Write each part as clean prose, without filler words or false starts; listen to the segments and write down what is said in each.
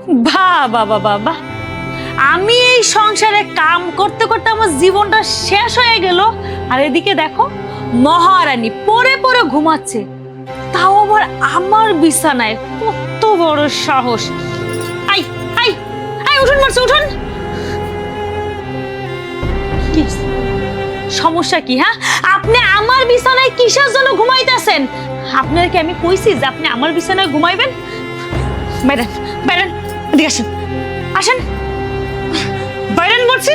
বাবা বাবা বাহ, আমি এই সংসারে কাম করতে করতে আমার জীবনটা শেষ হয়ে গেল, আর এদিকে দেখো মহারানী পড়ে পড়ে ঘুমাচ্ছে, তাও আবার আমার বিছানায়। কত বড় সাহস! আই আই আই, উঠুন মারছে, উঠুন। কি সমস্যা কি? হ্যাঁ, আপনি আমার বিছানায় কিসের জন্য ঘুমাইতেছেন? আপনার কি আমি কইছি যে আপনি আমার বিছানায় ঘুমাইবেন? বাইরেন বাইরেন, এদিকে আসেন, আসেন বাইরেন বলছি,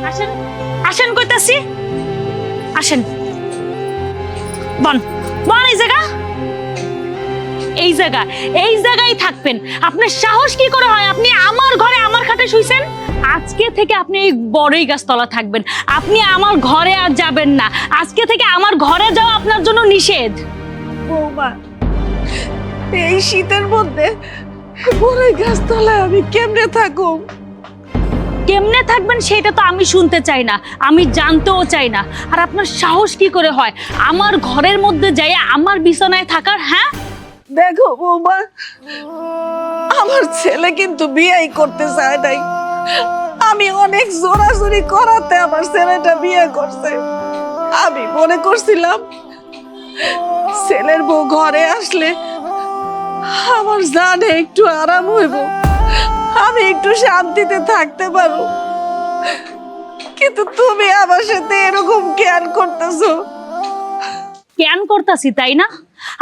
আসেন আসেন কইতাছি, আসেন। বন বন, এই জায়গা, এই জায়গা, এই জায়গায় থাকবেন। আপনার সাহস কি করে হয় আপনি আমার ঘরে আমার খাটে শুইছেন? আজকে থেকে আপনি এই বড়ই গাছতলা থাকবেন, আপনি আমার ঘরে আর যাবেন না। আজকে থেকে আমার ঘরে যাওয়া আপনার জন্য নিষেধ। বৌমা, এই শীতের মধ্যে বড়ই গাছতলায় আমি কেমনে থাকুম? কেমনে থাকবেন সেটা তো আমি শুনতে চাই না, আমি জানতেও চাই না। আর আপনার সাহস কি করে হয় আমার ঘরের মধ্যে যাই আমার বিছানায় থাকার? হ্যাঁ, দেখো বৌমা, আমার ছেলে কিন্তু বিয়েই করতে চায় নাই। আমি অনেক জোরাজুরি করাতে আমার ছেলেটা বিয়ে করছে। আমি মনে করছিলাম ছেলের বউ ঘরে আসলে আমার জানে একটু আরাম হইব, আমি একটু শান্তিতে থাকতে পারবো। কিন্তু তুমি আমার সাথে এরকম কেন করতেছো? কেন করতাছি তাই না?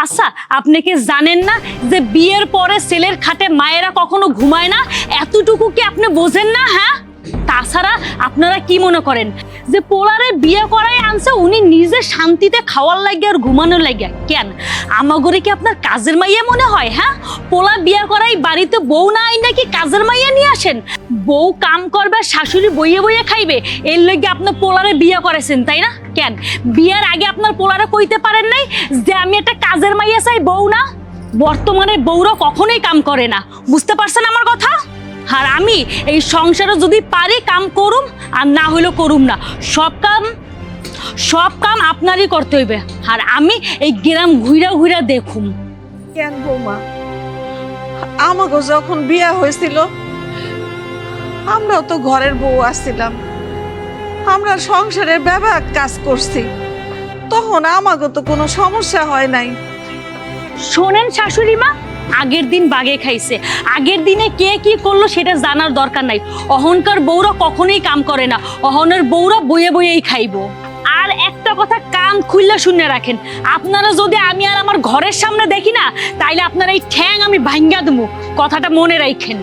আচ্ছা, আপনি কি জানেন না যে বিয়ের পরে ছেলের খাটে মায়েরা কখনো ঘুমায় না? এতটুকু কি আপনি বোঝেন না? হ্যাঁ, তাছাড়া আপনারা কি মনে করেন যে পোলারে বিয়ে করাই আনছে উনি নিজে শান্তিতে খাওয়ার লাগিয়া আর ঘুমানোর লাগিয়া? কেন আমাগরে কি আপনার কাজের মাইয়া মনে হয়? হ্যাঁ, পোলা বিয়ে করাই বাড়িতে বউ না আই নাকি কাজের মাইয়া নিয়ে আসেন? বউ কাম করবে, শাশুড়ি বইয়ে বইয়ে খাইবে, এর লাগিয়া আপনার পোলারে বিয়ে করেছেন তাই না? কেন বিয়ের আগে আপনার পোলারে কইতে পারেন নাই যে আমি একটা কাজের মাইয়া চাই, বউ না? বর্তমানে বউরা কখনোই কাম করে না, বুঝতে পারছেন আমার কথা? আর আমি এই সংসারে যদি পারি কাম করুম, আর না হইলে করুম না। সব কাম আপনারই করতে হইবে, আর আমি এই গ্রাম ঘুরা ঘুরা দেখুম। কেন বৌমা, আমাকে যখন বিয়ে হয়েছিল আমরাও তো ঘরের বউ আসছিলাম, আমরা সংসারের ব্যাপক কাজ করছি, তখন আমাকে তো কোনো সমস্যা হয় নাই। শোনেন শাশুড়ি মা, আগের দিন বাগে খাইছে, আগের দিনে কে কি করলো সেটা জানার দরকার নাই। অহংকার বউরা কখনোই কাম করে না, অহনের বউরা বইয়ে বইয়েই খাইবো। আর একটা কথা কান খুললে শুনে রাখেন, আপনারা যদি আমি আর আমার ঘরের সামনে দেখি না, তাইলে আপনার এই ঠ্যাং আমি ভাঙ্গা দেবো, কথাটা মনে রাখেন।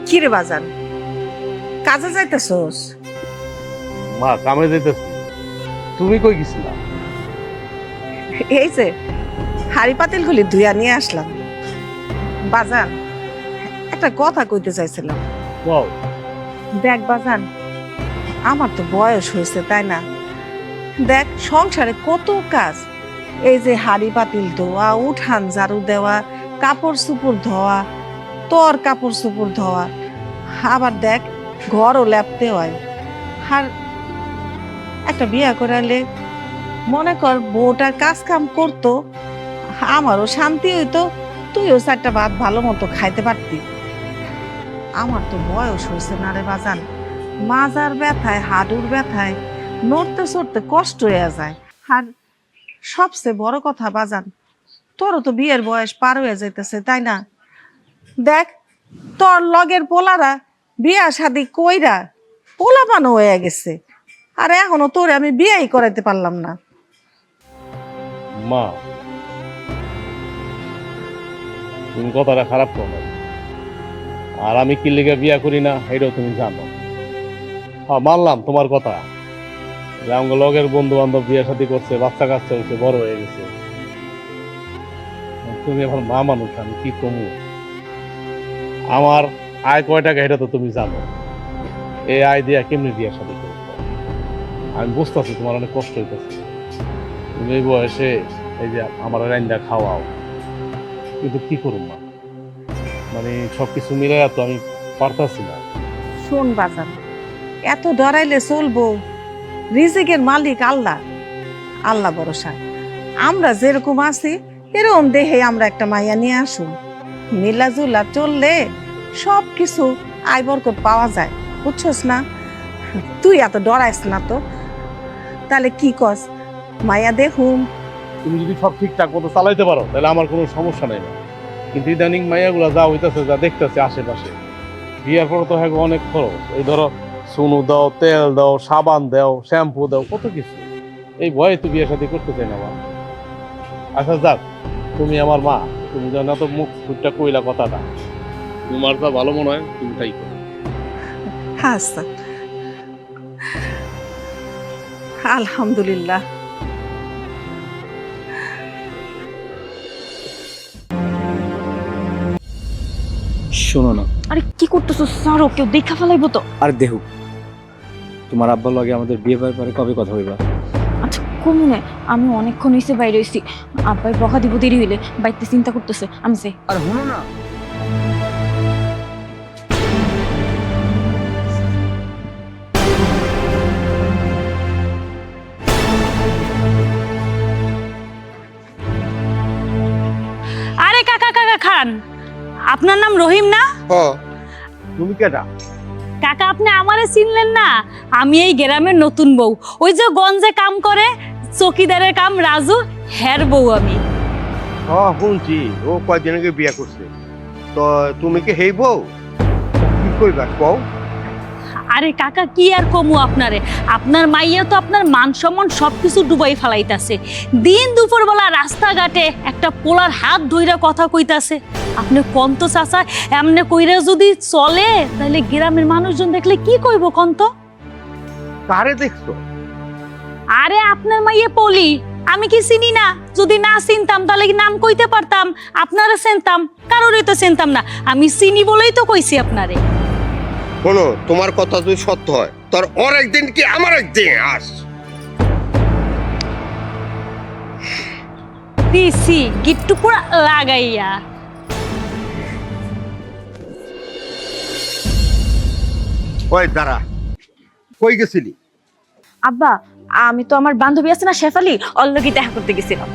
কিরে বাজান, কাজে যাইতেছস? মা, কামে যাইতেছি। তুমি কই গেছিলা? এই যে হাড়ি পাতিল গুলি ধুইয়া নিয়ে আসলাম। বাজান, একটা কথা কইতে চাইছিলাম। কও। দেখ বাজান, আমার তো বয়স হয়েছে তাই না? দেখ সংসারে কত কাজ, এই যে হাড়ি পাতিল ধোয়া, উঠান ঝাড়ু দেওয়া, কাপড় চোপড় ধোয়া, তোর কাপড় চোপড় ধোয়া, আবার দেখ ঘরও লেপতে হয়। আর একটা বিয়া করালে মনে কর বউটার কাজ কাম করতো, আমারও শান্তি হইতো, তুইও চারটা ভাত ভালো মতো খাইতে পারতি। আমার তো বয়স হয়েছে না রে বাজান, মাজার ব্যথায় হাডুর ব্যথায় নড়তে চড়তে কষ্ট হয়ে যায়। আর সবচেয়ে বড় কথা বাজান, তোরও তো বিয়ের বয়স পার হয়ে যাইতেছে তাই না? দেখ তোর লগের পোলারা বিয়া শাদি কইরা পোলাপানো হয়ে গেছে, আর এখনো তোরে আমি বিয়েই করাইতে পারলাম না। মা, তুমি কথাটা খারাপ করো না। আর আমি কি লেগে বিয়া করি না এটাও তুমি জানো। হ্যাঁ, মানলাম তোমার কথা, আমার লগের বন্ধু বান্ধব বিয়ে শাদী করছে, বাচ্চা কাচ্চা হয়েছে, বড় হয়ে গেছে। তুমি এখন মা মানুষ, আমি কি কমু? আমার আয় কয় টাকা এটা তো তুমি জানো। এই আয় দিয়া কেমনি বিয়ে শাদী করবো? আমি বুঝতেছি তোমার অনেক কষ্ট হইতেছে। তুমি এই বয়সে এই যে আমার রান্না খাওয়াও, কিন্তু কি করুম মা, মানে সবকিছু মিলে তো আমি পারতাছি না। শোন বাজান, এত ডরাইলে চলবো? রিজিকের মালিক আল্লাহ, আল্লাহ ভরসা। আমরা যেরকম আছি এরকম দেহে আমরা একটা মাইয়া নিয়ে আসুন। মিলাজুলা চললে সব কিছু আয় বরকত পাওয়া যায়, বুঝছস না? তুই এত ডরাইস না তো। তাহলে কি কস, মাইয়া দেখুম? তুমি যদি সব ঠিকঠাক মতো চালাইতে পারো তাহলে আমার কোনো সমস্যা নেই না। কিন্তু ইদানিং মাইয়াগুলা যা হইতাছে, যা দেখতেছে আশেপাশে, বিয়ার পরে তো হ্যাঁ অনেক খরচ। এই ধরো সুনু দাও, তেল দাও, সাবান দাও, শ্যাম্পু দাও, কত কিছু। এই ভয়ে তো বিয়ে শাদী করতে চাই না মা। আচ্ছা যাক, তুমি আমার মা, তুমি জানো তো মুখ ফুটটা কইলা কথাটা, তোমার যা ভালো মনে হয় তুমি তাই করো। আচ্ছা, আলহামদুলিল্লাহ। শোনো না, আরে কি করতেছো? সারো, কেউ দেখা ফেলাইবো তো। আর দেহু তোমার আব্বার লগে আমাদের বিয়ে ব্যাপারে কবে কথা হইবা? আচ্ছা কমুনে, আমি অনেকক্ষণ হয়েছে বাইরে হয়েছি। আব্বাই বকা দিব দেরি হইলে, বাইতে চিন্তা করতেছে, আমি যাই। আর হলো না, আরে কাকা, কাকা খান, আপনার নাম রহিম না? তুমি কেটা? কাকা আপনি আমারে চিনলেন না? আমি এই গ্রামের নতুন বউ, ওই যে গঞ্জে কাম করে চকিদারের কাম, রাজু, হের বউ আমি। হ্যাঁ শুনছি, ও কয়দিন আগে বিয়া করছে। তো তুমি কি হেই বউ? কি কইবা কও? আরে কাকা কি আর কমু আপনারে, আপনার মাইয়া তো আপনার মান সম্মান সবকিছু ডুবাই ফেলাইতাছে। দিন দুপুর বেলা রাস্তাঘাটে একটা পোলার হাত ধইরা কথা কইতাছে। আপনি কন্ত চাচা এমনে কইরা যদি চলে তাহলে গ্রামের মানুষজন দেখলে কি কইব কন্ত? কারে দেখছো? আরে আপনার মাইয়ে পলি, আমি কি চিনি না? যদি না চিনতাম তাহলে কি নাম কইতে পারতাম? আপনারা চিনতাম, কারোরই তো চিনতাম না। আমি চিনি বলেই তো কইছি আপনারে। শোনো, তোমার কথা যদি সত্য হয় তোর ওর একদিন কি আমার একদিন আস। দিছি গিট্টু পুরা লাগাইয়া। ওই দাঁড়া, কই গেছিলি? আব্বা, আমি তো আমার বান্ধবী আছে না শেফালি, ওর লগে দেখা করতে গেছিলাম।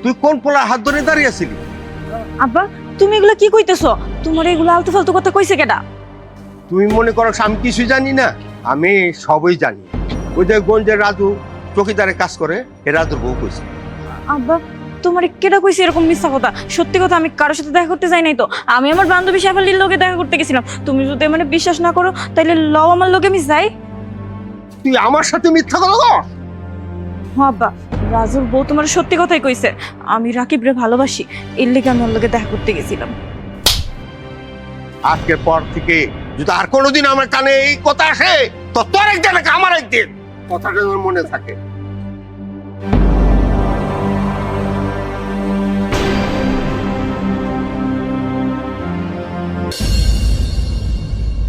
তুই কোন পোলার হাত ধরে দাঁড়িয়ে আছিলি? আব্বা তুমি এগুলো কি কইতেছো? তোমার এগুলো আলতু ফালতু কথা কইছে কেডা? তুই মনে করো আমি কিছু জানি না? আমি সবই জানি। ওই যে গঞ্জের রাজু চকিদারের কাজ করে, এ রাজুর বউ কইছে। আব্বা তোমার কেডা কইছে এরকম মিথ্যা কথা? সত্যি কথা, আমি কারোর সাথে দেখা করতে যাই নাই তো। আমি আমার বান্ধবী শেফালির লগে দেখা করতে গেছিলাম। তুমি যদি মানে বিশ্বাস না করো তাইলে লও আমার লগে, আমি যাই। তুই আমার সাথে মিথ্যা কথা বল? হ্যাঁ আব্বা, রাজুর বউ তোমার সত্যি কথাই কইছে। আমি রাকিবরে ভালোবাসি, এর লেগে আমি ওর লগে দেখা করতে গেছিলাম। আজকের পর থেকে যদি আর কোনোদিন আমার কানে এই কথা আসে তো তোর একদিন নাকি আমার একদিন, কথাটা যেন মনে থাকে।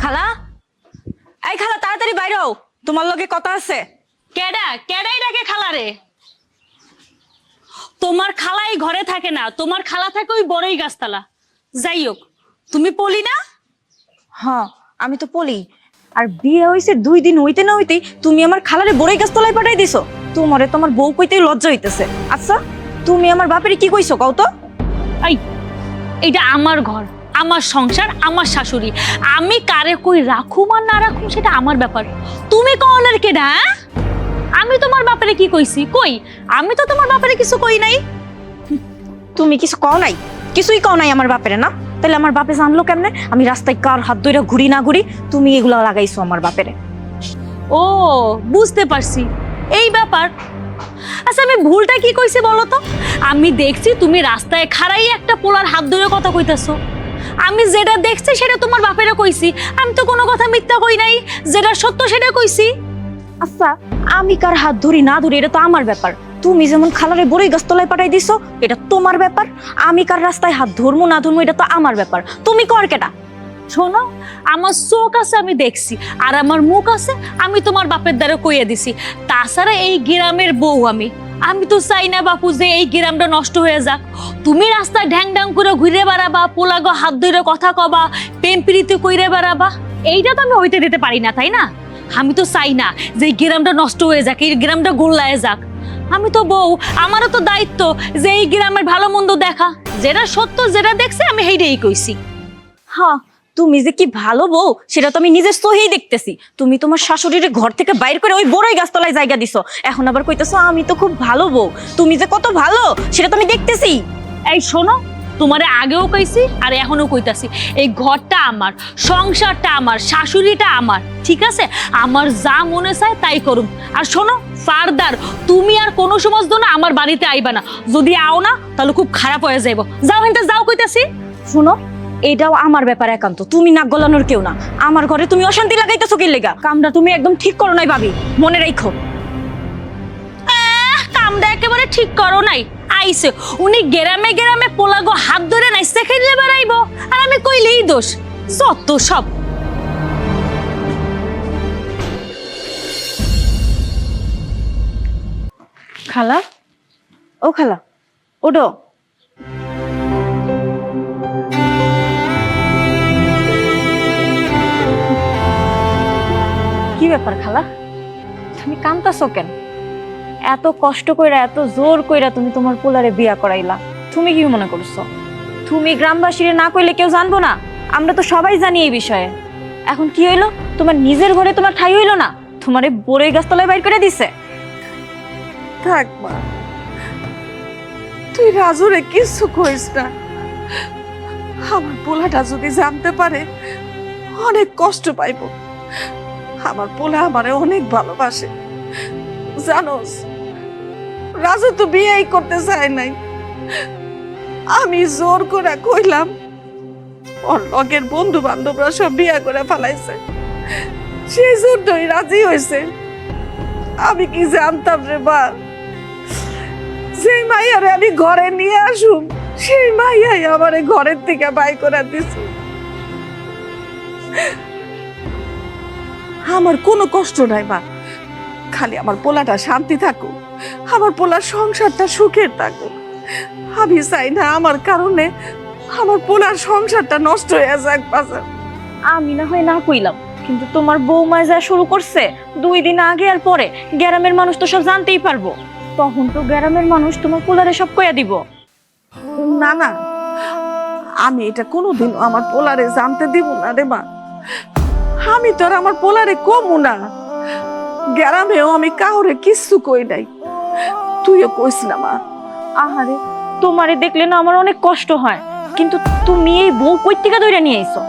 খালা, এই খালা তাড়াতাড়ি বাইরে হও, তোমার লগে কথা আছে। কেডা কেডাই ডাকে খালারে? তোমার খালাই ঘরে থাকে না, তোমার খালা থাকে ওই বড়ই গাছতলা। যাই হোক, তুমি পলি না? হ্যাঁ আমি তো পলি। আর বিয়ে হইছে 2 দিন হইতে না হইতেই তুমি আমার খালারে বড়ই গাছ তলায় পাঠাই দিছো। তোমারে তোমার বউ কইতেই লজ্জা হইতেছে। আচ্ছা তুমি আমার বাপেরে কি কইছো কও তো? এই, এটা আমার ঘর, আমার সংসার, আমার শাশুড়ি। আমি কারে কই রাখুম আর না রাখুম সেটা আমার ব্যাপার। তুমি কওনের কেডা? হ্যাঁ? আমি তোমার বাপেরে কি কইছি? কই, আমি তো তোমার বাপেরে কিছু কই নাই। তুমি কিছু কও নাই? কিছুই কও নাই আমার বাপেরে না? তাহলে আমার বাপে জানলো কেমনে আমি রাস্তায় কার হাত ধরে ঘুরি না ঘুরি? তুমি এগুলো লাগাইছো আমার বাপেরে। ও বুঝতে পারছি, এই ব্যাপার। আচ্ছা আমি ভুলটা কি কইছি বলো তো? আমি দেখছি তুমি রাস্তায় খাড়াই একটা পোলার হাত ধরে কথা কইতাছো। আমি যেটা দেখছি সেটা তোমার বাপেরে কইছি। আমি তো কোনো কথা মিথ্যা কই নাই, যেটা সত্য সেটা কইছি। আচ্ছা আমি কার হাত ধরি না ধরি এটা তো আমার ব্যাপার। তুমি যেমন খালারে বড়ই গাছ তলায় পাঠাই দিছো, এটা তোমার ব্যাপার। আমি কার রাস্তায় হাত ধরবো না ধরবো এটা তো আমার ব্যাপার। তুমি কর কেটা? শোনো, আমার চোখ আছে আমি দেখছি, আর আমার মুখ আছে আমি তোমার বাপের দ্বারা কইয়া দিছি। তাছাড়া এই গ্রামের বউ আমি, আমি তো চাই না বাপু যে এই গ্রামটা নষ্ট হয়ে যাক। তুমি রাস্তায় ঢ্যাং ঢ্যাং করে ঘুরে বেড়াবা, পোলাগো হাত ধরে কথা কবা, প্রেম প্রীতি কইরে বেড়াবা, এইটা তো আমি হইতে দিতে পারি না, তাই না? আমি তো চাই না যে এই গ্রামটা নষ্ট হয়ে যাক, এই গ্রামটা গোল্লায় যাক। আমি তো বউ, আমারও তো দায়িত্ব যে এই গ্রামের ভালো মন্দ দেখা, যেটা সত্য যেটা দেখছে আমি সেইটাই কইছি। হ্যাঁ, তুমি যে কি ভালো বউ সেটা তো আমি নিজের চোখেই দেখতেছি। তুমি তোমার শাশুড়ির ঘর থেকে বাইর করে ওই বড়ই গাছতলায় জায়গা দিছো, এখন আবার কইতেছো আমি তো খুব ভালো বউ। তুমি যে কত ভালো সেটা তো আমি দেখতেছি। এই শোনো, তোমারে আগেও কইছি আর এখনো কইতাছি, এই ঘরটা আমার, সংসারটা আমার, শাশুড়িটা আমার, ঠিক আছে? আমার যা মনে চায় তাই করুম। আর শোনো, ফারদার তুমি আর কোনো সময় না আমার বাড়িতে আইবা না। যদি আও না তাহলে খুব খারাপ হয়ে যাইব। যাও হেনতে যাও কইতাছি। শুনো, এটাও আমার ব্যাপার একান্ত, তুমি নাক গলানোর কেউ না। আমার ঘরে তুমি অশান্তি লাগাইতেছো কি লেগা? কামটা তুমি একদম ঠিক করো নাই ভাবি, মনে রাখো। কামটা একেবারে ঠিক করো নাই। আইছে উনি গ্রামে গ্রামে পোলাগো হাত ধরে নাইছে খেলে বেড়াইবো, আর আমি কইলেই দোষ। যত সব। খালা, ও খালা, ওঠো। কি ব্যাপার খালা, তুমি কাঁদতাছো কেন? এত কষ্ট কইরা, এত জোর কইরা তুমি তোমার পোলারে বিয়া করাইলা, তুমি কি মনে করছো তুমি গ্রামবাসীরে না কইলে কেউ জানবো না? আমরা তো সবাই জানি এই বিষয়ে। এখন কি হইলো? তোমার নিজের ঘরে তোমার ঠাই হইলো না, তোমার এই বড়ই গাছতলায় বাইর করে দিছে। থাক মা, তুই রাজুরে কিছু কইস না। আমার পোলাটা যদি জানতে পারে অনেক কষ্ট পাইব। আমার পোলা আমারে অনেক ভালোবাসে, জানোস? রাজু তো বিয়েই করতে চায় নাই, আমি জোর করে কইলাম, ওর লগের বন্ধু বান্ধবরা সব বিয়ে করে ফেলাইছে, সেই জন্যই রাজি হয়েছে। আমি কি জানতাম রে বা, সেই মাইয়ারে আমি ঘরে নিয়ে আসুম, সেই মাইয়াই আমারে ঘরের থেকে বাই করে দিছে। আমার কোনো কষ্ট নাই মা, খালি আমার পোলাটা শান্তি থাকুক, আমার পোলার সংসারটা সুখের থাকুক। আমি চাই না আমার কারণে আমার পোলার সংসারটা নষ্ট হয়ে যাক বাজার। আমি না হয় না কইলাম, কিন্তু তোমার বৌমা যা শুরু করছে 2 দিন আগে আর পরে, গ্রামের মানুষ তো সব জানতেই পারবো। তখন তো গ্রামের মানুষ তোমার পোলারে সব কইয়া দিব। না না, আমি এটা কোনোদিন আমার পোলারে জানতে দিব না রে মা। আমি তো আর আমার পোলারে কমু না, গ্রামেও আমি কাউরে কিচ্ছু কই নাই, তুইও কইস না মা। আহারে, তোমারে দেখলে না আমার অনেক কষ্ট হয়, কিন্তু তুমি এই বউ কই থেকে ধরে নিয়ে আইছো?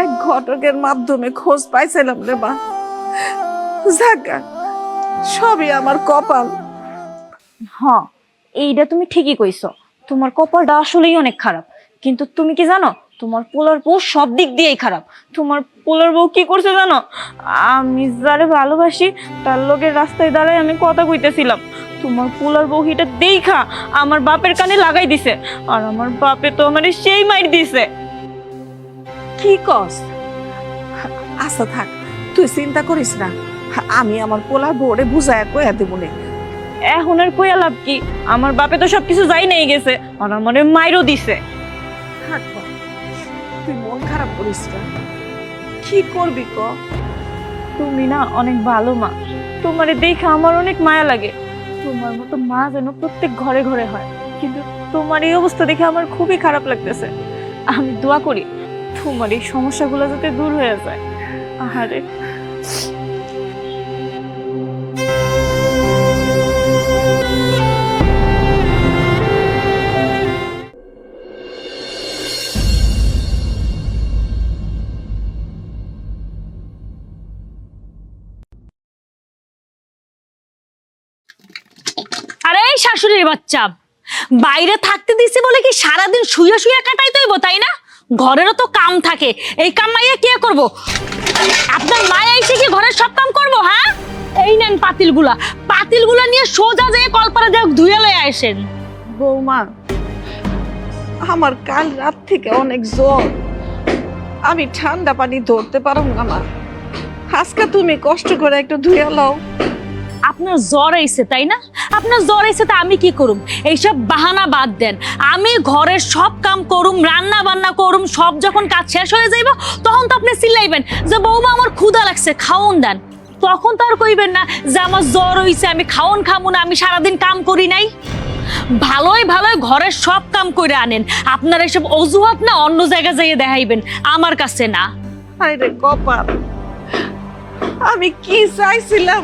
এক ঘটকের মাধ্যমে খোঁজ পাইছিলাম রে মা। যাকা, সবই আমার কপাল। হ্যাঁ, এইটা তুমি ঠিকই কইছো, তোমার কপালটা আসলেই অনেক খারাপ। কিন্তু তুমি কি জানো, তোমার পোলার বউ সব দিক দিয়েই খারাপ। তোমার পোলার বউ কি করছে জানো? আমি যারে ভালোবাসি তার লোকের রাস্তায় দাঁড়ায় আমি কথা কইতেছিলাম, তোমার পোলার বউ এটা দেখা আমার বাপের কানে লাগাই দিছে, আর আমার বাপে তো আমার সেই মাইর দিছে। কি কস? আচ্ছা থাক, তুই চিন্তা করিস না, আমি আমার পোলার বউরে বুঝায় কইয়া দেব নে। এখন আর কইয়া লাভ কি? আমার বাপে তো সবকিছু যাই নাই গেছে, আর আমার মাইরও দিছে। থাক মা, তুই মন খারাপ করিস না, কি করবি ক? তুমি না অনেক ভালো মা, তোমারে দেখে আমার অনেক মায়া লাগে। তোমার মতো মা যেন প্রত্যেক ঘরে ঘরে হয়, কিন্তু তোমার এই অবস্থা দেখে আমার খুবই খারাপ লাগতেছে। আমি দোয়া করি তোমার এই সমস্যাগুলো যাতে দূর হয়ে যায়। আহারে, আরে এই শাশুড়ির বাচ্চা, বাইরে থাকতে দিছি বলে কি সারাদিন শুয়ে শুয়ে কাটাই তৈব, তাই না? ঘরেরও তো কাম থাকে, এই কাম মাইয়া কে করব? আপনার মায়া এসে কি ঘরের সব কাম করব? হ্যাঁ, এই নেন পাতিলগুলা নিয়ে সোজা যেয়ে কলপারে দেখ ধুয়ে লয়ে আসেন। বৌমা, আমার কাল রাত থেকে অনেক জ্বর, আমি ঠান্ডা পানি ধরতে পারব না মা। আজকে তুমি কষ্ট করে একটু ধুয়ে লও। আপনার জ্বর আইছে তাই না? আপনার জ্বর আইছে তা আমি কি করুম? এইসব বাহানা বাদ দেন, আমি ঘরের সব কাম করুম, রান্না বান্না করুম, সব যখন কাজ শেষ হয়ে যাইব তখন তো আপনি চিল্লাইবেন যে বৌমা আমার ক্ষুধা লাগছে খাওন দেন। তখন তো আর কইবেন না যে আমার জ্বর হইছে আমি খাওন খামু না, আমি সারাদিন কাম করি নাই। ভালোই ভালোই ঘরের সব কাম করে আনেন, আপনার এসব অজুহাত না অন্য জায়গায় যাইয়ে দেখাইবেন, আমার কাছে না। আরে কপাল, আমি কি চাইছিলাম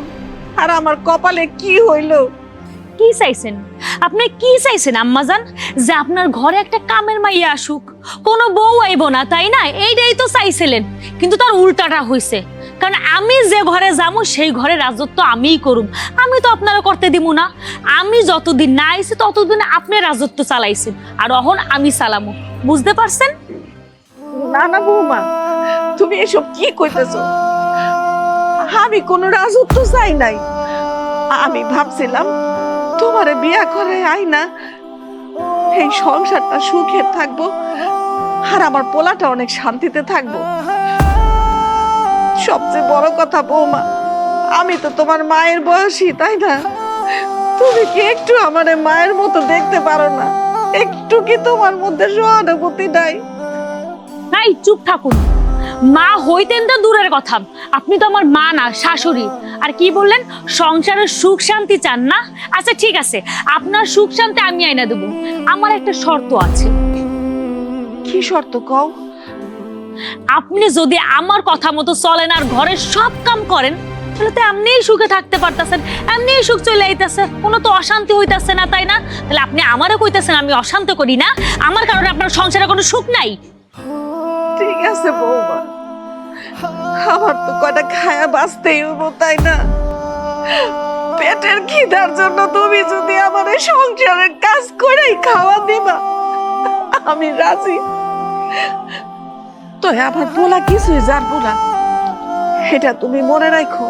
আর আমার কপালে কি হইলো? কি চাইছেন আপনি? কি চাইছেন আম্মাজান? যে আপনার ঘরে একটা কামের মাইয়া আসুক, কোনো বউ আইব না তাই না? এইটাই তো চাইছিলেন, কিন্তু তার উল্টাটা হইছে। কারণ আমি যে ঘরে যাবো সেই ঘরে রাজত্ব আমিই করুম, আমি তো আপনারা করতে দিব না। আমি যতদিন না আইছি ততদিন আপনি রাজত্ব চালাইছেন, আর অহন আমি চালামু, বুঝতে পারছেন? না না বৌমা, তুমি এসব কি কইতেছো? আমি কোনো রাজত্ব চাই নাই। আমি ভাবছিলাম তোমারে বিয়া করে আইনা এই সংসারটা সুখে থাকবো আর আমার পোলাটা অনেক শান্তিতে থাকবো। সবচেয়ে বড় কথা বৌমা, আমি তো তোমার মায়ের বয়সী তাই না? তুমি কি একটু আমার মায়ের মতো দেখতে পারো না? একটু কি তোমার মধ্যে সহানুভূতি নাই? নাই, চুপ থাকুন। মা হইতেন তো দূরের কথা, আপনি তো আমার মা না, শাশুড়ি। আর কি বললেন, সংসারের সুখ শান্তি চান না? আচ্ছা ঠিক আছে, আপনার সুখ শান্তি আমি আইনা দেবো। আমার একটা শর্ত আছে। কি শর্ত কও? আপনি যদি আমার কথা মতো চলেন আর ঘরের সব কাম করেন, তাহলে তো এমনিই সুখে থাকতে পারতেছেন, এমনিই সুখ চলে আইতেছে, কোনো তো অশান্তি হইতাছে না তাই না? তাহলে আপনি আমারও কইতেছেন আমি অশান্ত করি না, আমার কারণে আপনার সংসারে কোনো সুখ নাই। ঠিক আছে বৌমা, আমার তো কটা খায়া বাঁচতেই হবো তাই না? পেটের খিদার জন্য তুমি যদি আমার এই সংসারের কাজ করেই খাওয়া দিবা, আমি রাজি। তো আমার বলা কিছুই জানবো না, এটা তুমি মনে রাখো।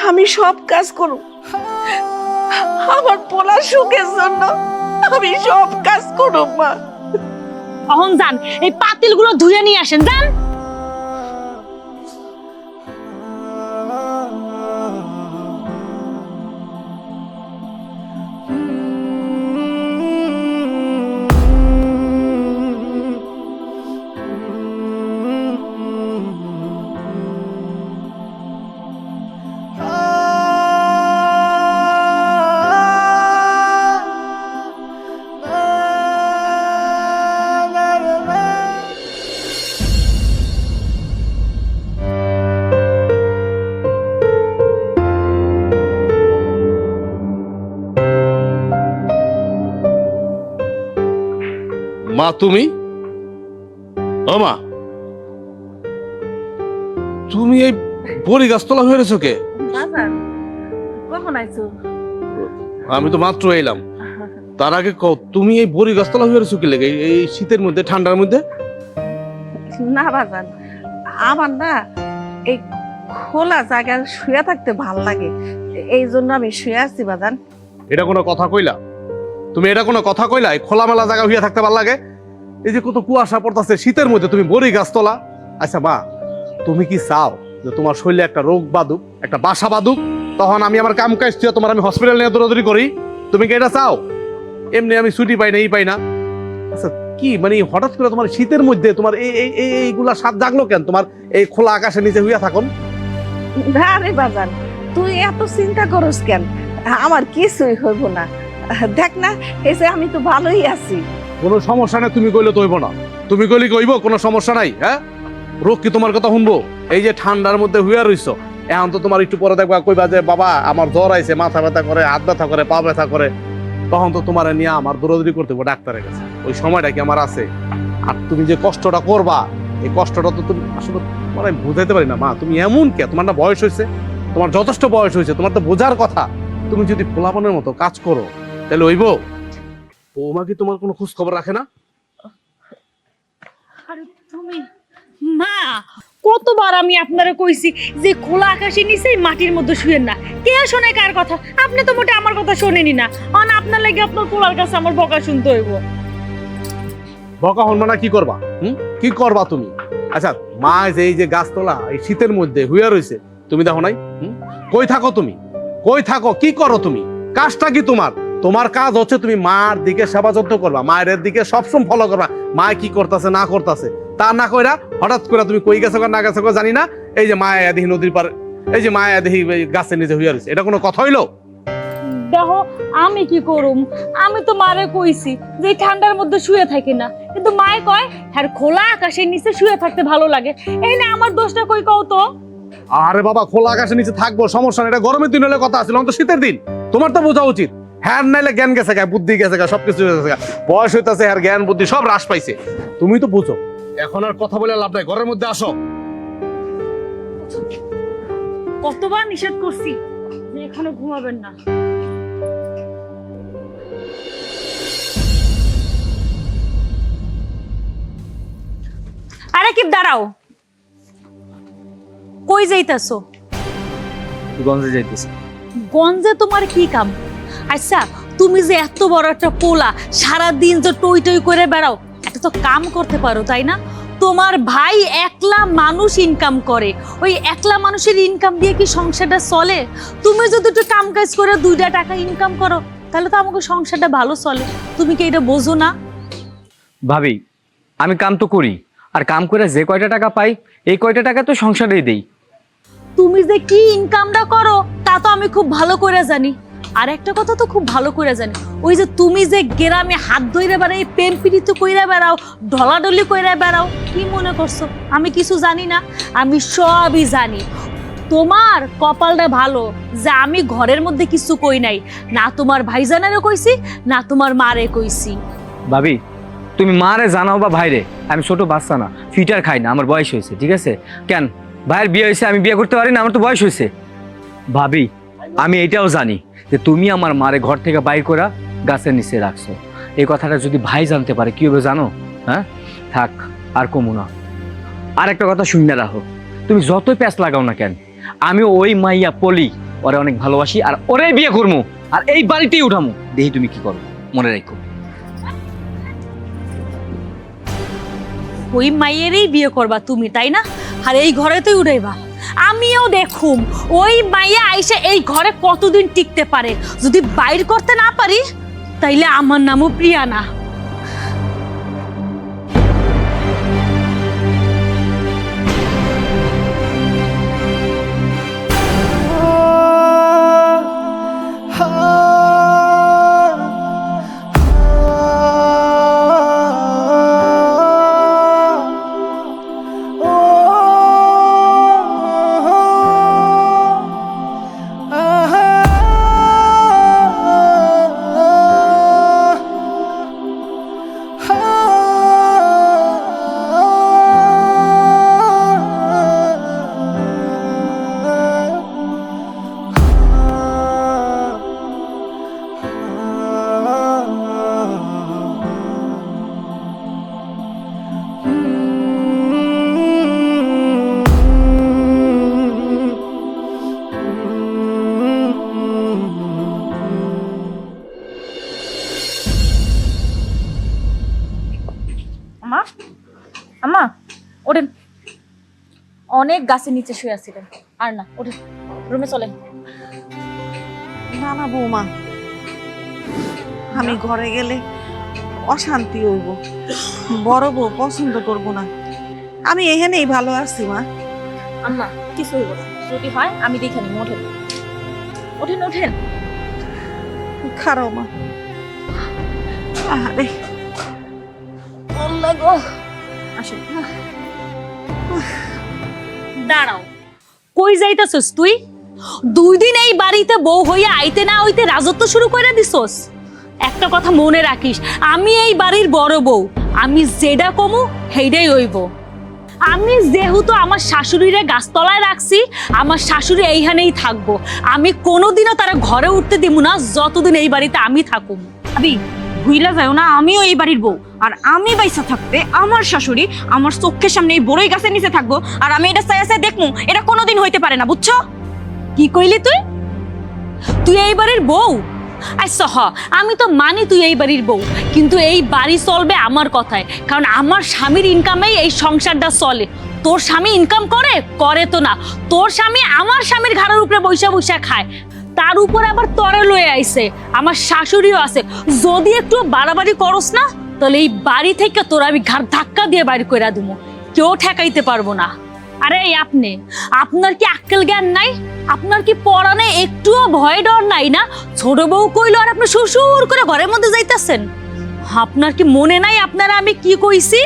আমি সব কাজ করব, আমার পোলা সুখের জন্য আমি সব কাজ করব মা। অহন যান, এই পাতিলগুলো ধুয়ে নিয়ে আসেন, যান। মা তুমি? ও মা, তুমি এই বড়ি গাছতলা হয়ে রয়েছো কে? কখন আইছো? আমি তো মাত্র এলাম। তার আগে কও, তুমি এই বড়ি গাছতলা হয়ে রয়েছো কি লেগে এই শীতের মধ্যে, ঠান্ডার মধ্যে? না বাজান, আমার না এই খোলা জায়গায় শুয়ে থাকতে ভাল লাগে, এই জন্য আমি শুয়ে আছি বাজান। এটা কোনো কথা কইলা? তুমি এটা কোনো কথা কইলা? এই খোলামেলা জায়গা হইয়া থাকতে ভাল লাগে? এই যে কত কুয়াশা পড়তাছে শীতের মধ্যে, তুমি বড়ি গাছতলা। আচ্ছা মা, তুমি কি চাও যে তোমার শরীরে একটা রোগ বাদুক, একটা বাসা বাদুক, তখন আমি আমার কাম কাজ তোমার আমি হসপিটাল নিয়ে দৌড়াদৌড়ি করি? তুমি কি এটা চাও? এমনি আমি ছুটি পাই না, এই পাই না। আচ্ছা কি মানে হঠাৎ করে তোমার শীতের মধ্যে তোমার এইগুলা স্বাদ জাগলো কেন? তোমার এই খোলা আকাশের নিচে হইয়া থাকুন। না রে বাজান, তুই এত চিন্তা করস কেন? আমার কিছুই হইব না, দেখ না এই যে আমি তো ভালোই আছি। কোনো সমস্যা নাই, তুমি কইলে তো হইব না। তুমি কইলে কইব কোনো সমস্যা নাই? হ্যাঁ, রোগ কি তোমার কথা শুনবো? এই যে ঠান্ডার মধ্যে হুইয়া রইছো, এখন তো তোমার একটু পরে দেখবা কইবা যে বাবা আমার জ্বর আইছে, মাথা ব্যথা করে, হাত ব্যথা করে, পা ব্যথা করে, তখন তো তোমার নিয়ে আমার দৌড়াদৌড়ি করতে হবে ডাক্তারের কাছে। ওই সময়টা কি আমার আছে? আর তুমি যে কষ্টটা করবা, এই কষ্টটা তো তুমি আসলে মানে বুঝাইতে পারি না। মা তুমি এমন কে? তোমার না বয়স হয়েছে, তোমার যথেষ্ট বয়স হয়েছে, তোমার তো বোঝার কথা। তুমি যদি পোলাপনের মতো কাজ করো তাহলে হইব? বৌমা কি তোমার কোনো খোঁজ খবর রাখে না? আরে তুমি মা, কতবার আমি আপনারা কইছি যে খোলা আকাশের নিচে মাটির মধ্যে শুয়েন না। কে শোনে কার কথা? আপনি তো মোটে আমার কথা শোনেনি না, অন আপনার লাগে আপনার পোলার কাছে আমার বকা শুনতে হইব। বকা হন না, কি করবা? কি করবা তুমি? আচ্ছা মা, যে এই যে গাছতলা এই শীতের মধ্যে হুইয়া রয়েছে, তুমি দেখো নাই? কই থাকো তুমি? কই থাকো, কি করো তুমি, কাজটা কি তোমার? তোমার কাজ হচ্ছে তুমি মার দিকে সেবা যত্ন করবা, মায়ের দিকে সবসময় ফলো করবা, মা কি করতেছে না করতেছে তা না কইরা হঠাৎ করে তুমি কই গেছো না গেছো জানি না, এই যে মায়া দেখি নদীর পারে, এই যে মায়া দেখি গাছের নিচে হইয়া রয়েছে, এটা কোনো কথা হইলো? দেখো আমি কি করুম, আমি তো মারে কইছি যে এই ঠান্ডার মধ্যে শুয়ে থাকি না, কিন্তু মায়ে কয় হ্যাঁ খোলা আকাশের নিচে শুয়ে থাকতে ভালো লাগে। এই না আমার দোষটা কই কও তো? আরে বাবা, খোলা আকাশের নিচে থাকবো, সমস্যা নেই, এটা গরমের দিন হলে কথা আছিল, তো শীতের দিন, তোমার তো বোঝা উচিত। হ্যাঁ নাইলে জ্ঞান গেছে গা, বুদ্ধি গেছে গা, সবকিছু গেছে গা, বয়স হইতাছে, আর জ্ঞান বুদ্ধি সব হ্রাস পাইছে, তুমি তো বুঝো। এখন আর কথা বলে লাভ নাই, ঘরের মধ্যে আসো। কতবার নিষেধ করছি যে এখানে ঘুমাবেন না। আরে কি দাঁড়াও, কই যাইতাছো? গঞ্জে যাইতেছি। গঞ্জে তোমার কি কাম? আচ্ছা তুমি যে এত বড় একটা পোলা, সারাদিন যে টই টই করে বেড়াও, একটা তো কাম করতে পারো তাই না? তোমার ভাই একলা মানুষ ইনকাম করে, ওই একলা মানুষের ইনকাম দিয়ে কি সংসারটা চলে? তুমি যদি একটু কাম কাজ করে 2টা টাকা ইনকাম করো তাহলে তো আমাকে সংসারটা ভালো চলে। তুমি কি এটা বোঝো না? ভাবি, আমি কাম তো করি, আর কাম করে যে কয়টা টাকা পাই এই কয়টা টাকা তো সংসারেই দেই। তুমি যে কি ইনকামটা করো তা তো আমি খুব ভালো করে জানি। আর একটা কথা তো খুব ভালো করে জানি, ওই যে তুমি যে গ্রামে হাত ধইরা বেড়াও, প্রেম পীড়িত কইরা বেড়াও, ঢলাঢলি কইরা বেড়াও, কি মনে করছো আমি কিছু জানি না? আমি সবই জানি। তোমার কপালটা ভালো যে আমি ঘরের মধ্যে কিছু কই নাই, না তোমার ভাইজানেরও কইছি না তোমার মারে কইছি। ভাবি, তুমি মারে জানাও বা ভাইরে, আমি ছোট বাচ্চা না, ফিটার খাই না, আমার বয়স হয়েছে, ঠিক আছে? কেন ভাইয়ের বিয়ে হয়েছে আমি বিয়ে করতে পারি না? আমার তো বয়স হয়েছে। ভাবি, আমি এটাও জানি যে তুমি আমার মারে ঘর থেকে বাইর করে গাছের নিচে রাখছো। এই কথাটা যদি ভাই জানতে পারে কি হবে জানো? হ্যাঁ, থাক আর কমু না। আর একটা কথা শুনে রাখো, তুমি যতই প্যাঁচ লাগাও না কেন, আমি ওই মাইয়া পলি ওরে অনেক ভালোবাসি, আর ওরে বিয়ে করবো, আর এই বাড়িতেই উঠামো। দেখি তুমি কি করো, মনে রাখো। ওই মাইয়েরই বিয়ে করবা তুমি তাই না? আর এই ঘরেতেই উড়াইবা। আমিও দেখুম ওই মাইয়া আইসা এই ঘরে কতদিন টিকতে পারে। যদি বাইর করতে না পারি তাইলে আমার নামও প্রিয়া না। আমা, আমা ওঠেন, অনেক গাছের নিচে শুয়ে আছিলেন, আর না ওঠেন, রুমে চলেন। না না বৌমা, আমি ঘরে গেলে অশান্তি হইব, বড় বউ পছন্দ করবো না। আমি এখানেই ভালো আছি মা। আম্মা কিছু হইব না, যদি হয় আমি দেখে নিব। ওঠেন ওঠেন ওঠেন। খারাপ মা। আরে আল্লাহ গো, আসেন। দাঁড়াও, কই যাইতাছস তুই? 2 দিন এই বাড়িতে বউ হইয়া আইতে না হইতে রাজত্ব শুরু করে দিছস। একটা কথা মনে রাখিস, আমি এই বাড়ির বড় বউ, আমি যেটা কমু সেইটাই হইব। আমি যেহেতু আমার শাশুড়িরে গাছতলায় রাখছি, আমার শাশুড়ি এইখানেই থাকবো। আমি কোনোদিনও তারা ঘরে উঠতে দিব না যতদিন এই বাড়িতে আমি থাকুম। আবি ভুইলা যাও না, আমিও এই বাড়ির বউ, আর আমি বাইসা থাকতে আমার শাশুড়ি আমার চোখের সামনে এই বড়ই গাছের নিচে থাকবো, আর আমি এটা চাই চাই দেখমু, এটা কোনোদিন হইতে পারে না, বুঝছো? কি কইলি তুই? তুই এই বাড়ির বউ? আচ্ছা হ, আমি তো মানি তুই এই বাড়ির বউ, কিন্তু এই বাড়ি চলবে আমার কথায়, কারণ আমার স্বামীর ইনকামেই এই সংসারটা চলে। তোর স্বামী ইনকাম করে তো না, তোর স্বামী আমার স্বামীর ঘাড়ের উপরে বৈশা বৈশা খায়। তার উপর আবার তরে লয়ে আইছে, আমার শাশুড়িও আছে। যদি একটু বাড়াবাড়ি করস না, তাহলে এই বাড়ি থেকে তোর আমি ঘাড় ধাক্কা দিয়ে বাড়ি কইরা দেবো, কেউ ঠেকাইতে পারবো না। আরে এই আপনি, আপনার কি আক্কেল জ্ঞান নাই? আপনার কি পরানে একটুও ভয় ডর নাই না? ছোট বউ কইলো আর আপনি শ্বশুর করে ঘরের মধ্যে যাইতাছেন। আপনার কি মনে নাই আপনারা আমি কি কইছি?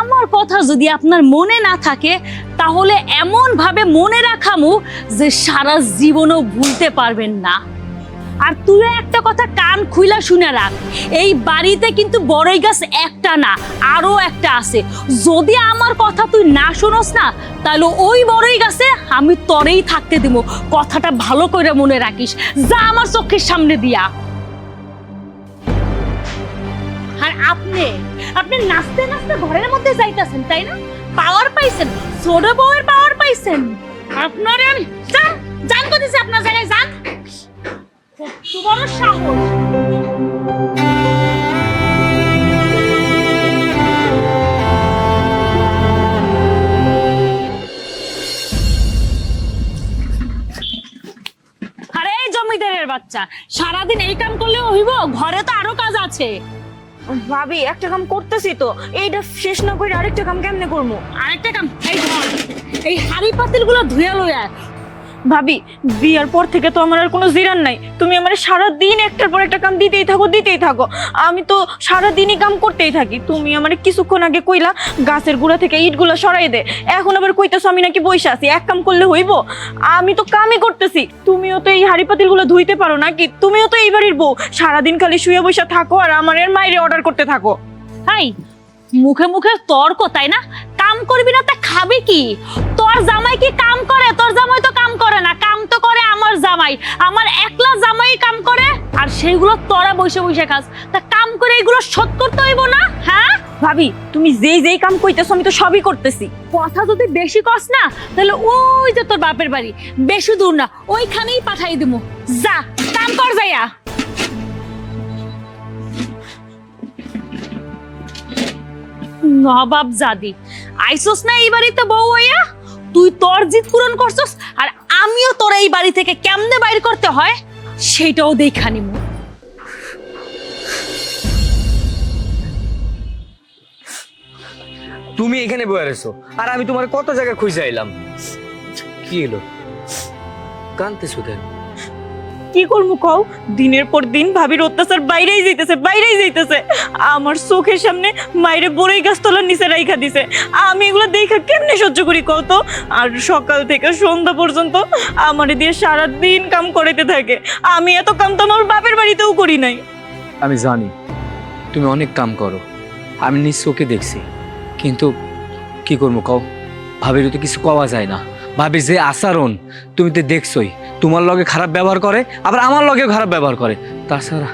আমার কথা যদি আপনার মনে না থাকে, তাহলে এমন ভাবে মনে রাখামু যে সারা জীবনও ভুলতে পারবেন না। আর তুই একটা কথা কান খুইলা শুনে রাখ, এই বাড়িতে কিন্তু বড়ই গাছ একটা না, আরো একটা আছে। যদি আমার কথা তুই না শুনস না, তাহলে ওই বড়ই গাছে আমি তরেই থাকতে দিব। কথাটা ভালো করে মনে রাখিস, যা আমার চোখের সামনে দিয়া। আর আপনি আপনি নাচতে নাচতে ঘরের মধ্যে যাইতাছেন, তাই না? পাওয়ার পাইছেন, ছোট বউয়ের পাওয়ার পাইছেন। আপনারে আমি যান যান কইতেছি, আপনার জায়গায় যান। কত বড় সাহস! আরে জমিদারের বাচ্চা, সারাদিন এই কাম করলেও হইব? ঘরে তো আরো কাজ আছে। ভাবি একটা কাম করতেছি তো, এইটা শেষ না করে আরেকটা কাম কেমনে করবো? আরেকটা কাম, এই ধর, এই হাড়ি পাতিল গুলো ধুয়ে লইয়া। ভাবি বিয়ার পর থেকে তো আমার আর কোনো জিরান নাই, তুমি আমার সারা দিন একটার পর একটা কাম দিতেই থাকো। আমি তো সারা দিনই কাম করতেই থাকি। তুমি আমার কিছুক্ষণ আগে কইলা গাছের গুঁড়া থেকে ইটগুলো সরাই দে, এখন আবার কইতেছো আমি নাকি বইসা আছি, এক কাম করলে হইব? আমি তো কামই করতেছি, তুমিও তো এই হাড়ি পাতিল গুলো ধুইতে পারো নাকি? তুমিও তো এই বাড়ির বউ, সারাদিন খালি শুয়ে বসে থাকো আর আমার এর মাইরে অর্ডার করতে থাকো। হাই, মুখে মুখে তর্ক, তাই না? কাম করবি না তা খাবি কি? তোর জামাই কি কাম করে? তোর জামাই তো কাম করে না, কাম তো করে আমার জামাই। আমার একলা জামাই কাম করে, আর সেইগুলো তোরা বসে বসে খাস। তা কাম করে এগুলো শোধ করতে হইব না? হ্যাঁ ভাবি তুমি যেই কাম কইতেছো আমি তো সবই করতেছি। কথা যদি বেশি কস না, তাহলে ওই যে তোর বাপের বাড়ি, বেশি দূর না, ওইখানেই পাঠাই দিমু। যা কাম কর যাইয়া। নবাব জাদি আইসোস না এই বাড়িতে বউ হইয়া? তুই তোর জিদ পূরণ করছস, আর আমিও তোর এই বাড়ি থেকে কেমনে বাইর করতে হয় সেটাও দেখা নিমু। তুমি এখানে বয়ে রয়েছো আর আমি তোমার কত জায়গায় খুঁজে আইলাম। কি এলো, কাঁদতেছো কেন? কি করবো কও? দিনের পর দিন ভাবির অত্যাচার বাইরেই যাইতেছে। আমার চোখের সামনে মাইরে বড়ই গাছ তলার নিচে রাইখা দিছে। আমি এগুলো দেখা কেমনে সহ্য করি কও তো? আর সকাল থেকে সন্ধ্যা পর্যন্ত আমারে দিয়ে সারাদিন কাম করাইতে থাকে। আমি এত কাম তো আমার বাপের বাড়িতেও করি নাই। আমি জানি তুমি অনেক কাম করো, আমি নিজ চোখে দেখছি, কিন্তু কি করবো কও? ভাবির তো কিছু কওয়া যায় না। ভাবির যে আচরণ তুমি তো দেখছোই, তোমার লগে খারাপ ব্যবহার করে, আবার আমার লগেও খারাপ ব্যবহার করে। তাছাড়া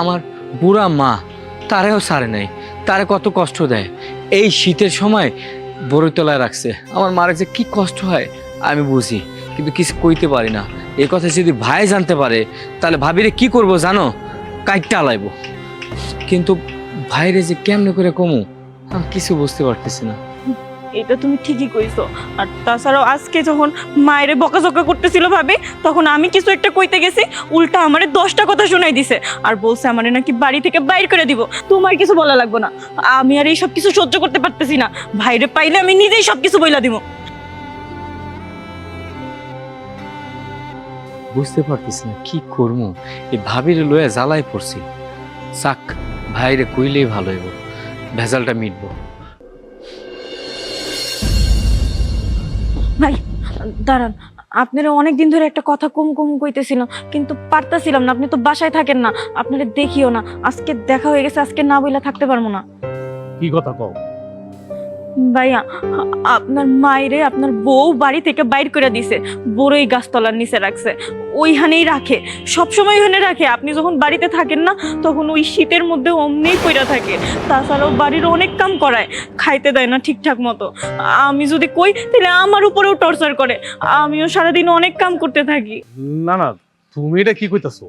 আমার বুড়া মা, তারেও ছাড়ে নাই, তারে কত কষ্ট দেয়। এই শীতের সময় বড়তলায় রাখছে, আমার মারে যে কি কষ্ট হয় আমি বুঝি, কিন্তু কিছু কইতে পারি না। এই কথা যদি ভাই জানতে পারে, তাহলে ভাবিরে কি করব জানো? কাইটটা আলাইব। কিন্তু ভাইরে যে কেমনে করে কমু আমি কিছু বুঝতে পারতেছি না। এটা তুমি ঠিকই কইছো। আর তাছাড়াও আজকে যখন মায়েরে বকাঝকা করতেছিল ভাবে, তখন আমি কিছু একটা কইতে গেছি, উল্টা আমারে 10টা কথা শোনাই দিছে আর বলছে আমারে নাকি বাড়ি থেকে বাইর করে দিব। তোমার কিছু বলা লাগবে না, আমি আর এই সব কিছু সহ্য করতে পারতেছি না। ভাইরে পাইলে আমি নিজেই সবকিছু বইলা দিব। বুঝতে পারতেছি না কি করবো, এই ভাবির লয়ে জ্বালাই পড়ছি। চাক, ভাইরে কইলেই ভালো হইব, ভেজালটা মিটবো। ভাই দাঁড়ান, আপনারা অনেকদিন ধরে একটা কথা কম কইতেছিলাম, কিন্তু পারতাছিলাম না। আপনি তো বাসায় থাকেন না, আপনারা দেখিও না। আজকে দেখা হয়ে গেছে, আজকে না বইলা থাকতে পারবো না। কি কথা কও? ভাইয়া, আপনার মায়েরে আপনার বউ বাড়ি থেকে বাইর করে দিছে, বড়ই গাছতলার নিচে রাখছে, ওইখানেই রাখে, সবসময় ওইখানে রাখে। আপনি যখন বাড়িতে থাকেন না, তখন ওই শীতের মধ্যে অমনেই পইরা থাকে। তাছাড়াও বাড়ির অনেক কাম করায়, খাইতে দেয় না ঠিকঠাক মতো। আমি যদি কই তাহলে আমার উপরেও টর্চার করে। আমিও সারাদিন অনেক কাম করতে থাকি। না না, তুমি এটা কি কইতাছো?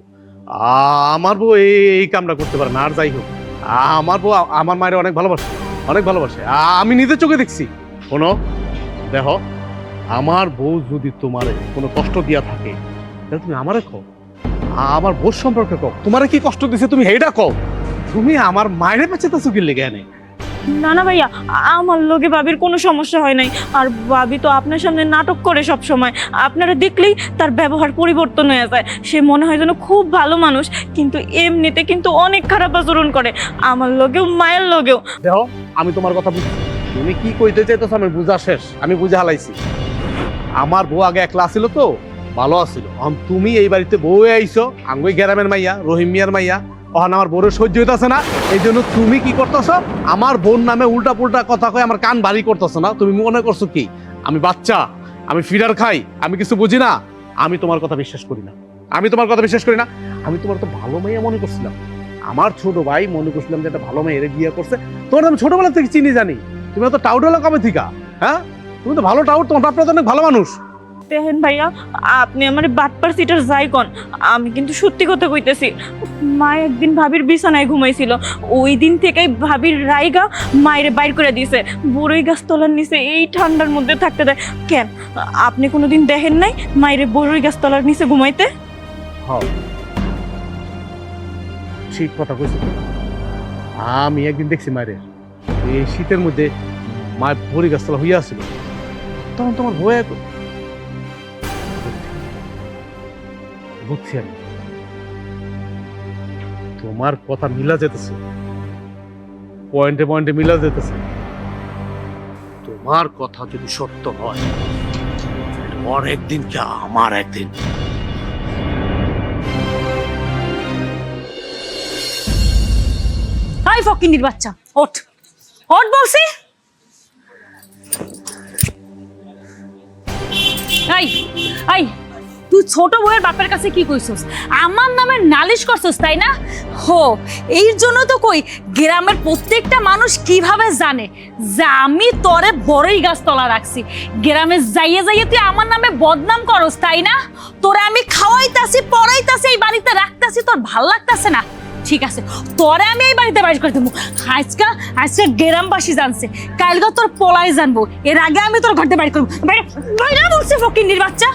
আমার বউ এই কামটা করতে পারে না। আর যাই হোক, আমার বউ আমার মায়ের অনেক ভালোবাসে, অনেক ভালোবাসে। আমি নিজের চোখে দেখছি। শোনো, দেখো, আমার বউ যদি তোমার কোনো কষ্ট দিয়া থাকে, তাহলে তুমি আমারে কও, আমার বোর সম্পর্কে কও, তোমারে কি কষ্ট দিছে তুমি সেইটা কও। তুমি আমার মায়ের পেছাতেছো কি লেগে এনে? না না ভাইয়া, আমার লগে ভাবির কোনো সমস্যা হয় নাই। আর ভাবি তো আপনার সামনে নাটক করে সব সময়, আপনারা দেখলেই তার ব্যবহার পরিবর্তন হয়ে যায়। সে মনে হয় যেন খুব ভালো মানুষ, কিন্তু এমনিতে কিন্তু অনেক খারাপ আচরণ করে, আমার লগেও মায়ের লগেও। দেখো আমি তোমার কথা বুঝছি, তুমি কি কইতে চাইতেছো আমি বুঝা শেষ, আমি বুঝা হালাইছি। আমার বউ আগে একলা ছিল তো, ভালো আছিল। তুমি এই বাড়িতে বউ হয়ে আইছো, আঙ্গুই গ্রামের মাইয়া, রহিম মিয়ার মাইয়া, ওখান আমার বউর সহ্য হইতেছে না। এই জন্য তুমি কি করতেছো, আমার বোন নামে উল্টা পুল্টা কথা কয়ে আমার কান ভারী করতেছো না। তুমি মনে করছো কি আমি বাচ্চা, আমি ফিডার খাই, আমি কিছু বুঝি না? আমি তোমার কথা বিশ্বাস করি না, আমি তোমার কথা বিশ্বাস করি না। আমি তোমার তো ভালো মেয়ে মনে করছিলাম, আমার ছোট ভাই মনে করছিলাম যে একটা ভালো মেয়ের বিয়ে করছে। তোমার আমি ছোটবেলা থেকে চিনি জানি, তুমি তো টাউট হলো কবে থেকে? হ্যাঁ, তুমি তো ভালো টাউট, তোমার বাপরা তো অনেক ভালো মানুষ। দেখেন ভাইয়া, আপনি আমার বাটপার সিটার যাই কন, আমি কিন্তু সত্যি কথা কইতেছি। মা একদিন ভাবির বিছানায় ঘুমাইছিল, ওই দিন থেকেই ভাবির রাইগা মায়ের বাইর করে দিয়েছে, বড়ই গাছ তলার নিচে এই ঠান্ডার মধ্যে থাকতে দেয়। কেন আপনি কোনোদিন দেখেন নাই মায়ের বড়ই গাছ তলার নিচে ঘুমাইতে? হ্যাঁ, ঠিক কথা কইছো। আমি একদিন দেখছি মায়ের এই শীতের মধ্যে মায়ের ভরি গাছতলা হইয়া ছিল, তখন তোমার বয়ে বুঝছি আমি, তোমার কথা মিলা যেতেছে, পয়েন্টে পয়েন্টে মিলা যেতেছে। তোমার কথা যদি সত্য হয়, ওর একদিন কি আমার একদিন। হাই ফকিন্নির বাচ্চা, ওঠ ওঠ বলছি। আই আই, তুই ছোট বউয়ের বাপের কাছে কি কইছস? আমার নামে নালিশ করছস তাই না? হো, এই জন্য তো কই গ্রামের প্রত্যেকটা মানুষ কিভাবে জানে যে আমি তোরে বড়ই গাছ তলা রাখছি। গ্রামে যাইয়ে যাইয়ে তুই আমার নামে বদনাম করস তাই না? তোরে আমি খাওয়াইতাছি, পড়াইতাছি, এই বাড়িতে রাখতাছি, তোর ভাল লাগতাছে না? ঠিক আছে, তোরে আমি এই বাড়িতে বাইর করে দেবো। আজকে আজকে গ্রামবাসী জানছে, কালকে তোর পলাই জানবো, এর আগে আমি তোর ঘরতে বাইর করবো। বাইরে বলছে ফকিন্নির বাচ্চা।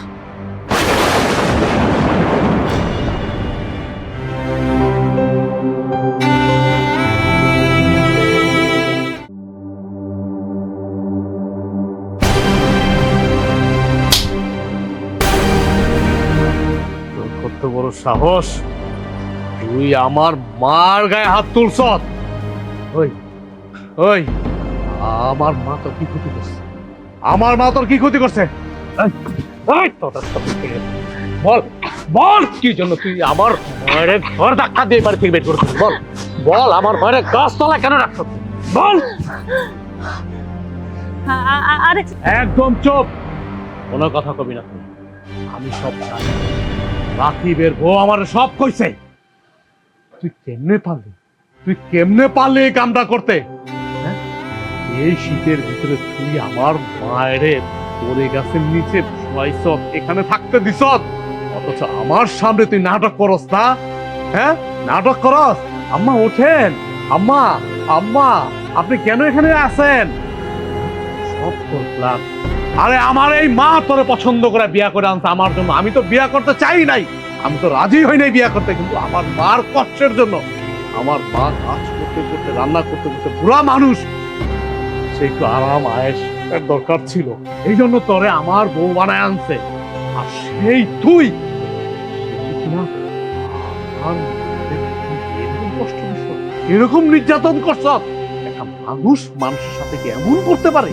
তোর কত বড় সাহস, তুই আমার মার গায়ে হাত তুলছ? ওই ওই, আমার মা তোর কি ক্ষতি করছে? আমার মা তোর কি ক্ষতি করছে? বল বল, কি জন্য তুই আমার মায়ের ঘর ধাক্কা দিয়ে বাড়ি থেকে বের করেছিস? বল বল, আমার মায়ের গাছতলা কেন রাখছ? বল। আরে একদম চুপ, কোনো কথা কবি না তুই। আমি সব জানি, রাকিবের বউ আমার সব কইছে। তুই কেমনে পারলি, তুই কেমনে পারলি এই কামটা করতে? হ্যাঁ, এই শীতের ভিতরে তুই আমার মায়ের পরে গাছের নিচে শোয়াইছ, এখানে থাকতে দিছ, অথচ আমার সামনে তুই নাটক করস না? হ্যাঁ, নাটক করস? আম্মা ওঠেন, আম্মা আম্মা আপনি কেন এখানে আছেন? সব তোর প্ল্যান। আরে আমার এই মা তোরে পছন্দ করে বিয়া করে আনছে আমার জন্য। আমি তো বিয়া করতে চাই নাই, আমি তো রাজি হই নাই বিয়া করতে, কিন্তু আমার মার কষ্টের জন্য। আমার মা কাজ করতে করতে, রান্না করতে করতে বুড়া মানুষ, সে একটু আরাম আয়েশ এর দরকার ছিল, এই জন্য তোরে আমার বউ বানায় আনছে। আর সেই তুই এরকম কষ্ট দিছ, এরকম নির্যাতন করছ? একটা মানুষ মানুষের সাথে কি এমন করতে পারে?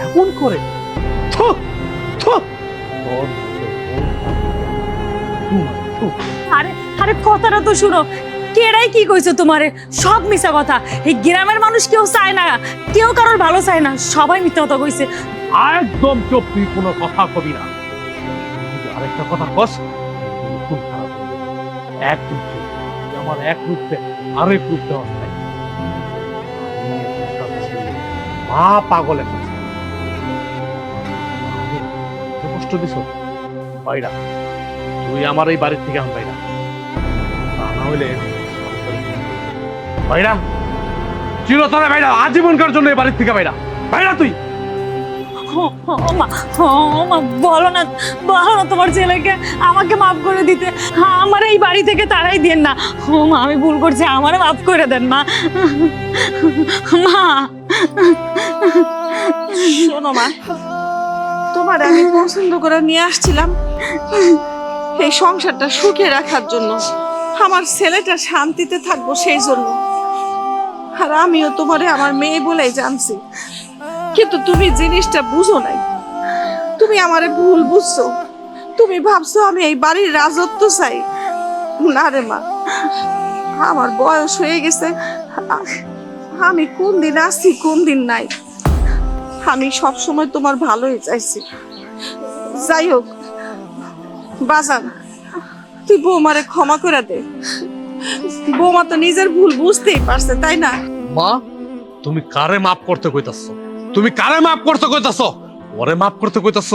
এমন করে? থু, থু, তোর আরে আরে, কথাটা তো শুনো, কেডাই কি কইছে তোমারে? সব মিছা কথা। এই গ্রামের মানুষ কেউ চায় না, কেউ কারোর ভালো চায় না, সবাই মিথ্যা কথা কইছে। একদম চুপ, তুই কোনো কথা কবি না। আরেকটা কথা কস, খুব খারাপ হবে। একদম চুপ, তুই আমার এক রূপে আরেক রূপ দেওয়া চাই। মা পাগলের কাছে কষ্ট দিছ, বাইরা তুই আমার এই বাড়ির থেকে আন, বাইরা। তা না হইলে বাইরা, চিরতরে বাইরা, আজীবনকার জন্য এই বাড়ির থেকে বাইরা, বাইরা তুই। ও মা, ও মা, বলো না তোমার ছেলেকে আমাকে মাফ করে দিতে। আমার এই বাড়ি থেকে তাড়াই দেন না। ও মা, আমি ভুল করছি, আমারে মাফ করে দেন মা। মা, শোনো মা, তোমার আমি পছন্দ করে নিয়ে আসছিলাম এই সংসারটা সুখে রাখার জন্য, আমার ছেলেটা শান্তিতে থাকবো সেই জন্য। আর আমিও তোমারে আমার মেয়ে বলেই জানছি, কিন্তু তুমি জিনিসটা বুঝো নাই। তুমি আমারে ভুল বুঝছো, তুমি ভাবছো আমি এই বাড়ির রাজত্ব চাই। না রে মা, আমার বয়স হয়ে গেছে, আমি কোন দিন আছি কোন দিন নাই। আমি সব সময় তোমার ভালোই চাইছি। যাই হোক বাজান, তুই বৌমারে ক্ষমা করে দে। বৌমা তো নিজের ভুল বুঝতেই পারছে, তাই না? মা, তুমি কারে মাফ করতে কইতাছ? তুমি কারে মাফ করতে কইতাছ? ওরে মাফ করতে কইতাছ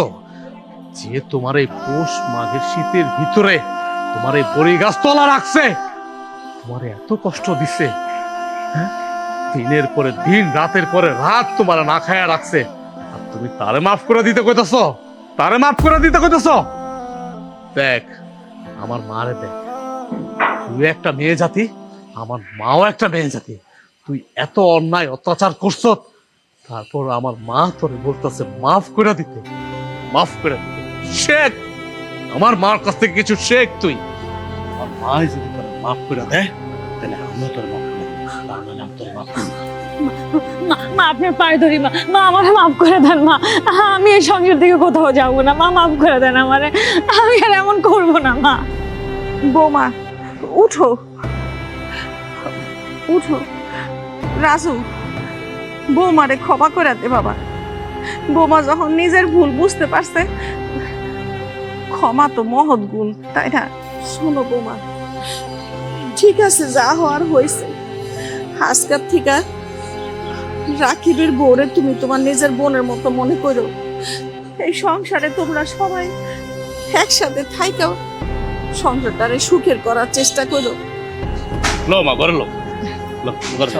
যে তোমার এই পৌষ মাঘের শীতের ভিতরে তোমার এই বড়ি গাছ তলা রাখছে, তোমার এত কষ্ট দিছে, হ্যাঁ? দিনের পরে দিন, রাতের পরে রাত তোমার না খায়া রাখছে, আর তুমি তারে মাফ করে দিতে কইতাছ? তারে মাফ করে দিতে কইতাছ? দেখ, আমার মারে দেখ, তুই একটা মেয়ে জাতি, আমার মাও একটা মেয়ে জাতি। তুই এত অন্যায় অত্যাচার করছ, তারপর আমার মা তোরে বলতেছে মাফ করে দিতে, মাফ করে দিতে। শেখ, আমার মার কাছ থেকে কিছু শেখ তুই। আমার মা যদি তোরে মাফ করে দেয়, তাহলে আমিও তোরে মাফ করে দেব, তার মানে আমি তোরে মাফ করে দেব। মা, আপনার পায়ে ধরি মা, আমারে মাফ করে দেন মা। আমি এই সংসার থেকে কোথাও যাবো না মা, মাফ করে দেন আমারে। আমি আর এমন করবো না মা। বৌমা উঠো, উঠো। রাজু, বৌমারে ক্ষমা করে দে বাবা। বৌমা যখন নিজের ভুল বুঝতে পারছে, ক্ষমা তো মহৎ গুণ, তাই না? শোনো বৌমা, ঠিক আছে, যা হওয়ার হয়েছে। আজকের থেকে রাকিবের বউরে তুমি তোমার নিজের বোনের মতো মনে করো। এই সংসারে তোমরা সবাই একসাথে থাইকাও সংসারটারে সুখের করার চেষ্টা করো। লো মা, ঘরে লো, লো, ঘরে।